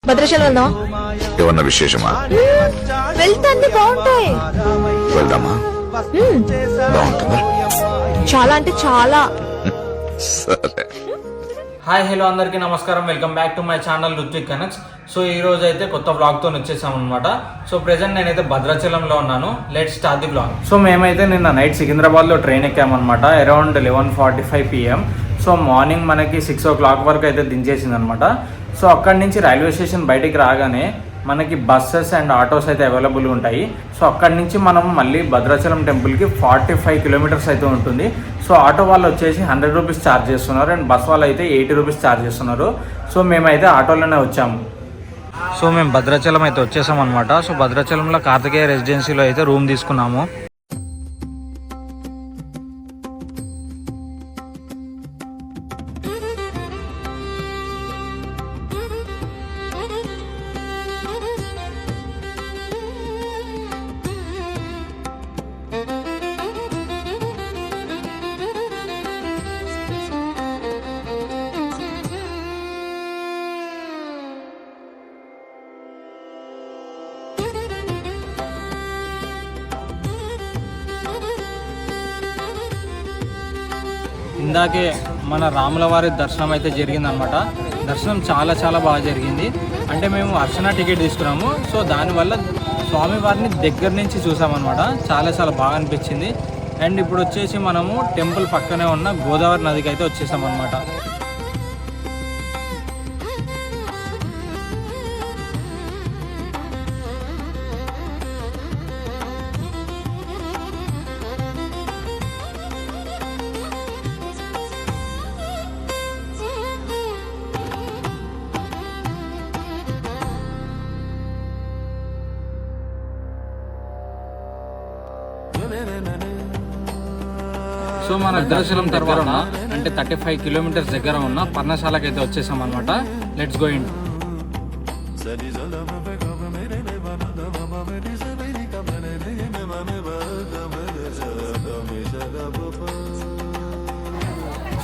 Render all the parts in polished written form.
భద్రాచలం వెళ్దాం. ఏమన్నా విశేషమా? వెళ్తే అన్ని బాగుంటాయి. వెళ్దామా? బాగుంటుందా? చాలా అంటే చాలా. సరే. హాయ్ హలో అందరికీ నమస్కారం. Welcome back to my channel Ruthvik connects. So ఈ రోజు అయితే కొత్త బ్లాగ్తో వచ్చేసాం అనమాట. సో ప్రెసెంట్ నేనైతే భద్రాచలంలో ఉన్నాను. Let's start the blog. So మేమైతే నిన్న నైట్ సికింద్రాబాద్లో ట్రైన్ ఎక్కామన్నమాట. Around 11:45 PM. సో మార్నింగ్ మనకి 6 o'clock వరకు అయితే దించేసింది అనమాట. సో అక్కడి నుంచి రైల్వే స్టేషన్ బయటికి రాగానే మనకి బస్సెస్ అండ్ ఆటోస్ అయితే అవైలబుల్ ఉంటాయి. సో అక్కడి నుంచి మనం మళ్ళీ భద్రాచలం టెంపుల్కి 45 kilometers అయితే ఉంటుంది. సో ఆటో వాళ్ళు వచ్చేసి 100 rupees ఛార్జ్ చేస్తున్నారు అండ్ బస్ వాళ్ళు అయితే 80 rupees ఛార్జ్ చేస్తున్నారు. సో మేమైతే ఆటోలోనే వచ్చాము. సో మేము భద్రాచలం అయితే వచ్చేసాం అనమాట. సో భద్రాచలంలో కార్తికేయ రెసిడెన్సీలో అయితే రూమ్ తీసుకున్నాము. ఇందాకే మన రాములవారి దర్శనం అయితే జరిగిందనమాట. దర్శనం చాలా బాగా జరిగింది. అంటే మేము అర్చన టికెట్ తీసుకున్నాము. సో దానివల్ల స్వామివారిని దగ్గర నుంచి చూసామన్నమాట. చాలా బాగా అనిపించింది. అండ్ ఇప్పుడు వచ్చేసి మనము టెంపుల్ పక్కనే ఉన్న గోదావరి నదికి అయితే వచ్చేసామన్నమాట. సో మన భద్రాచలం దగ్గర ఉన్న అంటే 35 kilometers దగ్గర ఉన్న పర్ణశాలకు అయితే వచ్చేసాం అనమాట. Let's go in.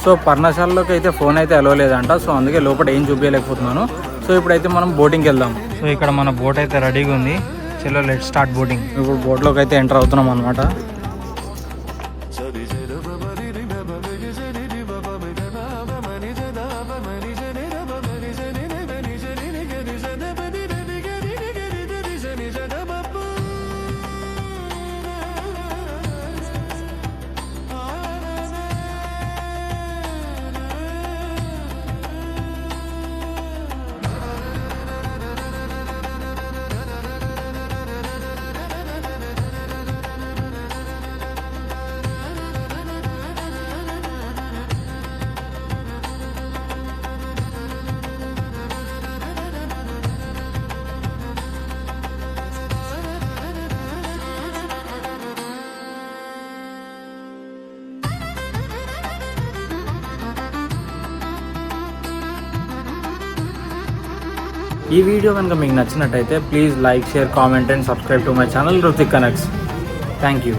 సో పర్ణశాలలోకి అయితే ఫోన్ అయితే అలో లేదంట. సో అందుకే లోపల ఏం చూపించలేకపోతున్నాను. సో ఇప్పుడైతే మనం బోటింగ్కి వెళ్దాం. సో ఇక్కడ మన బోట్ అయితే రెడీగా ఉంది. చలో లెట్ స్టార్ట్ బోటింగ్. ఇప్పుడు బోట్లోకి అయితే ఎంటర్ అవుతున్నాం అనమాట. ఈ వీడియో కనుక మీకు నచ్చినట్టయితే please like, share, comment and subscribe to my channel Ruthvik connects. Thank you.